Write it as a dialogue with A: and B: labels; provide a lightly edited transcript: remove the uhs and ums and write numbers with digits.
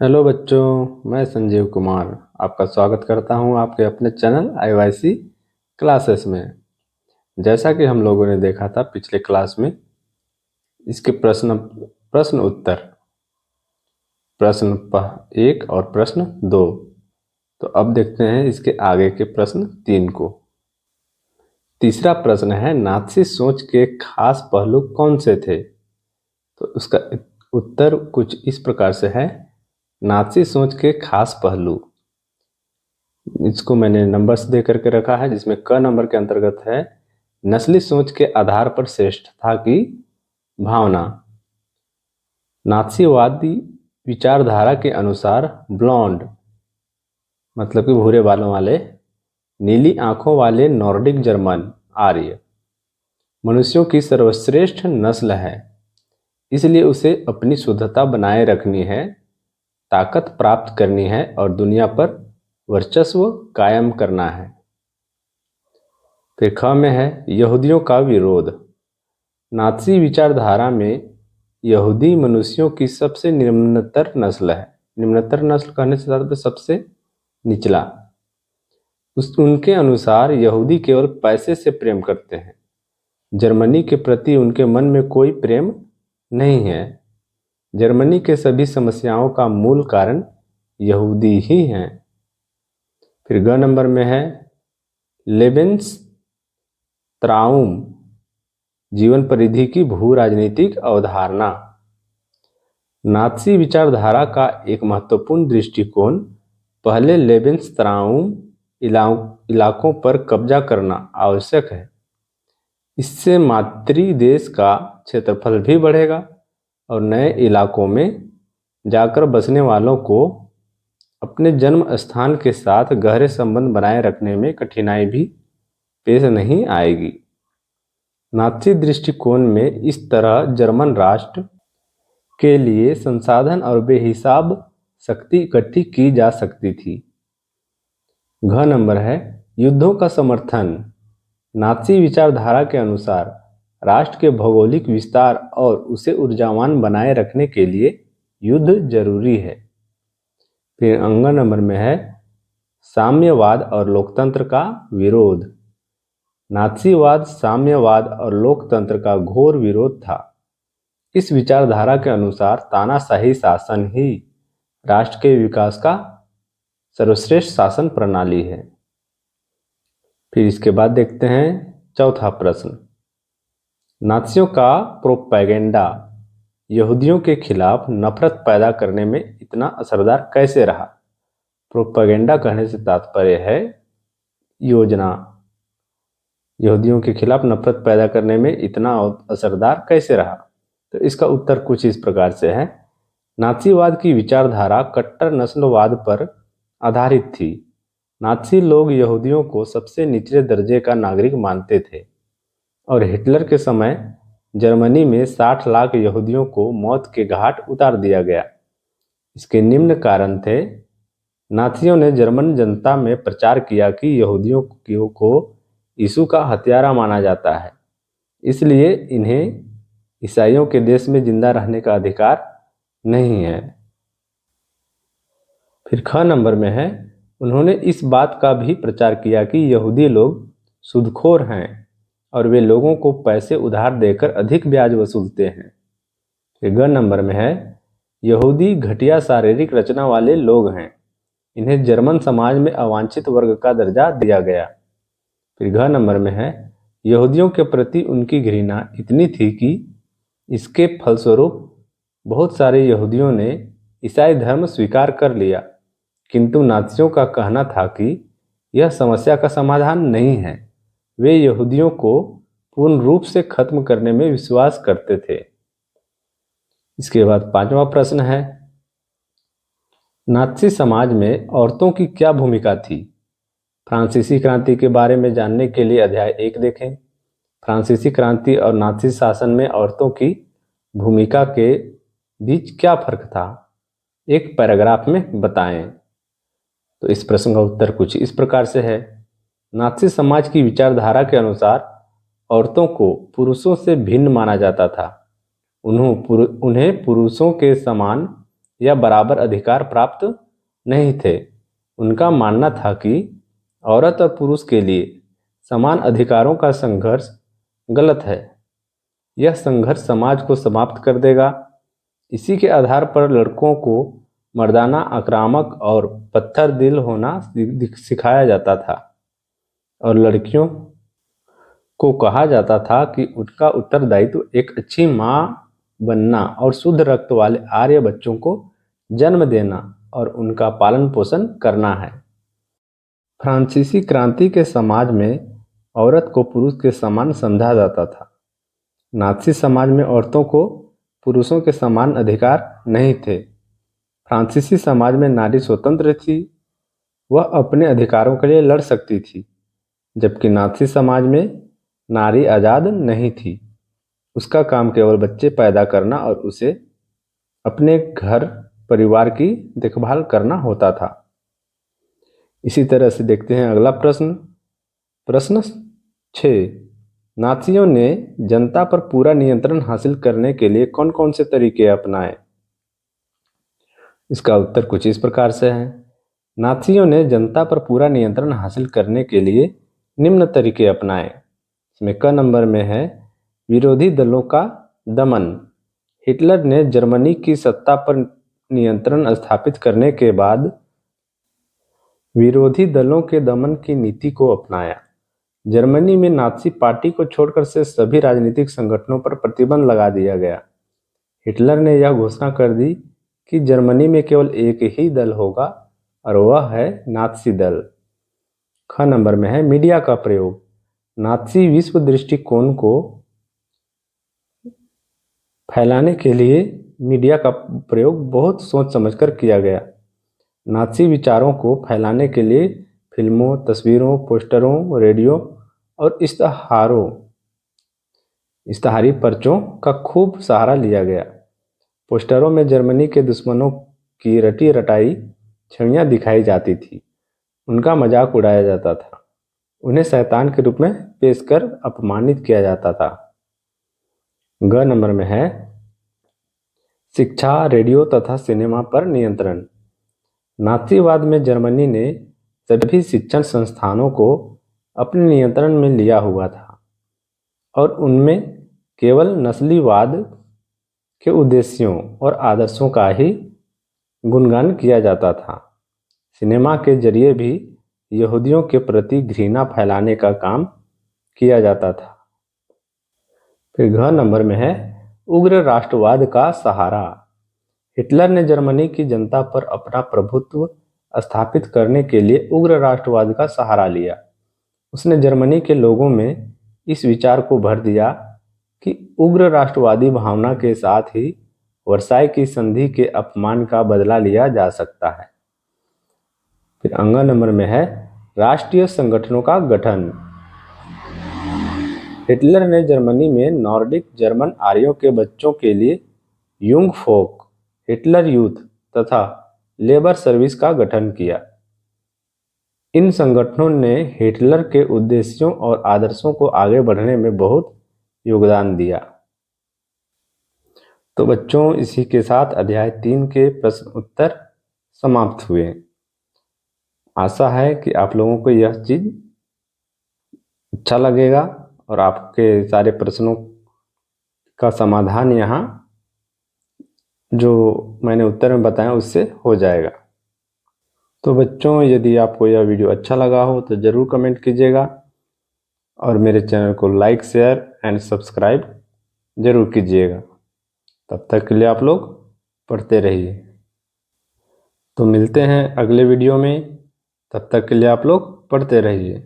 A: Hello बच्चों, मैं संजीव कुमार आपका स्वागत करता हूं आपके अपने चैनल आईवाईसी क्लासेस में। जैसा कि हम लोगों ने देखा था पिछले क्लास में, इसके प्रश्न प्रश्न उत्तर एक और प्रश्न 2। तो अब देखते हैं इसके आगे के प्रश्न 3 को। तीसरा प्रश्न है, नात्सी सोच के खास पहलू कौन से थे? तो उसका उत्तर कुछ इस प्रकार से है। नात्सी सोच के खास पहलू, इसको मैंने नंबर्स दे करके रखा है, जिसमें क नंबर के अंतर्गत है नस्ली सोच के आधार पर श्रेष्ठता की भावना। नात्सीवादी विचारधारा के अनुसार ब्लॉन्ड मतलब कि भूरे बालों वाले, नीली आंखों वाले नॉर्डिक जर्मन आर्य मनुष्यों की सर्वश्रेष्ठ नस्ल है, इसलिए उसे अपनी शुद्धता बनाए रखनी है, ताकत प्राप्त करनी है और दुनिया पर वर्चस्व कायम करना है। फिर ख में है यहूदियों का विरोध। नात्सी विचारधारा में यहूदी मनुष्यों की सबसे निम्नतर नस्ल है। निम्नतर नस्ल कहने से तात्पर्य सबसे निचला। उनके अनुसार यहूदी केवल पैसे से प्रेम करते हैं। जर्मनी के प्रति उनके मन में कोई प्रेम नहीं है। जर्मनी के सभी समस्याओं का मूल कारण यहूदी ही हैं। फिर ग नंबर में है लेबेंस त्राउम, जीवन परिधि की भू राजनीतिक अवधारणा। नात्सी विचारधारा का एक महत्वपूर्ण दृष्टिकोण पहले लेबेंसत्राउम इलाकों पर कब्जा करना आवश्यक है। इससे मातृ देश का क्षेत्रफल भी बढ़ेगा और नए इलाकों में जाकर बसने वालों को अपने जन्म स्थान के साथ गहरे संबंध बनाए रखने में कठिनाई भी पेश नहीं आएगी। नात्सी दृष्टिकोण में इस तरह जर्मन राष्ट्र के लिए संसाधन और बेहिसाब शक्ति इकट्ठी की जा सकती थी। घ नंबर है युद्धों का समर्थन। नात्सी विचारधारा के अनुसार राष्ट्र के भौगोलिक विस्तार और उसे ऊर्जावान बनाए रखने के लिए युद्ध जरूरी है। फिर अंग नंबर में है साम्यवाद और लोकतंत्र का विरोध। नात्सीवाद साम्यवाद और लोकतंत्र का घोर विरोध था। इस विचारधारा के अनुसार तानाशाही शासन ही राष्ट्र के विकास का सर्वश्रेष्ठ शासन प्रणाली है। फिर इसके बाद देखते हैं चौथा प्रश्न, नात्सियों का प्रोपेगेंडा यहूदियों के खिलाफ नफरत पैदा करने में इतना असरदार कैसे रहा? प्रोपेगेंडा कहने से तात्पर्य है योजना। यहूदियों के खिलाफ नफरत पैदा करने में इतना असरदार कैसे रहा? तो इसका उत्तर कुछ इस प्रकार से है। नात्सीवाद की विचारधारा कट्टर नस्लवाद पर आधारित थी। नात्सी लोग यहूदियों को सबसे निचले दर्जे का नागरिक मानते थे और हिटलर के समय जर्मनी में 60 लाख यहूदियों को मौत के घाट उतार दिया गया। इसके निम्न कारण थे। नात्सियों ने जर्मन जनता में प्रचार किया कि यहूदियों को यीशु का हत्यारा माना जाता है, इसलिए इन्हें ईसाइयों के देश में जिंदा रहने का अधिकार नहीं है। फिर ख नंबर में है उन्होंने इस बात का भी प्रचार किया कि यहूदी लोग सूदखोर हैं और वे लोगों को पैसे उधार देकर अधिक ब्याज वसूलते हैं। फिर ग नंबर में है यहूदी घटिया शारीरिक रचना वाले लोग हैं, इन्हें जर्मन समाज में अवांछित वर्ग का दर्जा दिया गया। फिर घ नंबर में है यहूदियों के प्रति उनकी घृणा इतनी थी कि इसके फलस्वरूप बहुत सारे यहूदियों ने ईसाई धर्म स्वीकार कर लिया, किंतु नात्सियों का कहना था कि यह समस्या का समाधान नहीं है। वे यहूदियों को पूर्ण रूप से खत्म करने में विश्वास करते थे। इसके बाद पांचवा प्रश्न है, नात्सी समाज में औरतों की क्या भूमिका थी? फ्रांसीसी क्रांति के बारे में जानने के लिए अध्याय 1 देखें। फ्रांसीसी क्रांति और नात्सी शासन में औरतों की भूमिका के बीच क्या फर्क था, एक पैराग्राफ में बताएं। तो इस प्रश्न का उत्तर कुछ इस प्रकार से है। नात्सी समाज की विचारधारा के अनुसार औरतों को पुरुषों से भिन्न माना जाता था। उन्हें पुरुषों के समान या बराबर अधिकार प्राप्त नहीं थे। उनका मानना था कि औरत और पुरुष के लिए समान अधिकारों का संघर्ष गलत है। यह संघर्ष समाज को समाप्त कर देगा। इसी के आधार पर लड़कों को मर्दाना, आक्रामक और पत्थर दिल होना सिखाया जाता था और लड़कियों को कहा जाता था कि उनका उत्तरदायित्व एक अच्छी माँ बनना और शुद्ध रक्त वाले आर्य बच्चों को जन्म देना और उनका पालन पोषण करना है। फ्रांसीसी क्रांति के समाज में औरत को पुरुष के समान समझा जाता था। नाज़ी समाज में औरतों को पुरुषों के समान अधिकार नहीं थे। फ्रांसीसी समाज में नारी स्वतंत्र थी, वह अपने अधिकारों के लिए लड़ सकती थी, जबकि नाज़ी समाज में नारी आज़ाद नहीं थी। उसका काम केवल बच्चे पैदा करना और उसे अपने घर परिवार की देखभाल करना होता था। इसी तरह से देखते हैं अगला प्रश्न। प्रश्न 6, नाज़ियों ने जनता पर पूरा नियंत्रण हासिल करने के लिए कौन कौन से तरीके अपनाए? इसका उत्तर कुछ इस प्रकार से है। नाज़ियों ने जनता पर पूरा नियंत्रण हासिल करने के लिए निम्न तरीके अपनाए। इसमें क नंबर में है विरोधी दलों का दमन। हिटलर ने जर्मनी की सत्ता पर नियंत्रण स्थापित करने के बाद विरोधी दलों के दमन की नीति को अपनाया। जर्मनी में नाज़ी पार्टी को छोड़कर से सभी राजनीतिक संगठनों पर प्रतिबंध लगा दिया गया। हिटलर ने यह घोषणा कर दी कि जर्मनी में केवल एक ही दल होगा और वह है नाज़ी दल। ख नंबर में है मीडिया का प्रयोग। नाज़ी विश्व दृष्टिकोण को फैलाने के लिए मीडिया का प्रयोग बहुत सोच समझकर किया गया। नाज़ी विचारों को फैलाने के लिए फिल्मों, तस्वीरों, पोस्टरों, रेडियो और इश्तहारी पर्चों का खूब सहारा लिया गया। पोस्टरों में जर्मनी के दुश्मनों की रटी रटाई छवियां दिखाई जाती थी। उनका मजाक उड़ाया जाता था। उन्हें शैतान के रूप में पेश कर अपमानित किया जाता था। ग नंबर में है शिक्षा, रेडियो तथा सिनेमा पर नियंत्रण। नाज़ीवाद में जर्मनी ने सभी शिक्षण संस्थानों को अपने नियंत्रण में लिया हुआ था और उनमें केवल नस्लीवाद के उद्देश्यों और आदर्शों का ही गुणगान किया जाता था। सिनेमा के जरिए भी यहूदियों के प्रति घृणा फैलाने का काम किया जाता था। फिर घ नंबर में है उग्र राष्ट्रवाद का सहारा। हिटलर ने जर्मनी की जनता पर अपना प्रभुत्व स्थापित करने के लिए उग्र राष्ट्रवाद का सहारा लिया। उसने जर्मनी के लोगों में इस विचार को भर दिया कि उग्र राष्ट्रवादी भावना के साथ ही वर्साई की संधि के अपमान का बदला लिया जा सकता है। फिर अंग नंबर में है राष्ट्रीय संगठनों का गठन। हिटलर ने जर्मनी में नॉर्डिक जर्मन आर्यों के बच्चों के लिए युंग फोक, हिटलर यूथ तथा लेबर सर्विस का गठन किया। इन संगठनों ने हिटलर के उद्देश्यों और आदर्शों को आगे बढ़ने में बहुत योगदान दिया। तो बच्चों, इसी के साथ अध्याय 3 के प्रश्न उत्तर समाप्त हुए। आशा है कि आप लोगों को यह चीज अच्छा लगेगा और आपके सारे प्रश्नों का समाधान यहाँ जो मैंने उत्तर में बताया उससे हो जाएगा। तो बच्चों, यदि आपको यह वीडियो अच्छा लगा हो तो ज़रूर कमेंट कीजिएगा और मेरे चैनल को लाइक, शेयर एंड सब्सक्राइब ज़रूर कीजिएगा। तब तक के लिए आप लोग पढ़ते रहिए। तो मिलते हैं अगले वीडियो में। तब तक के लिए आप लोग पढ़ते रहिए।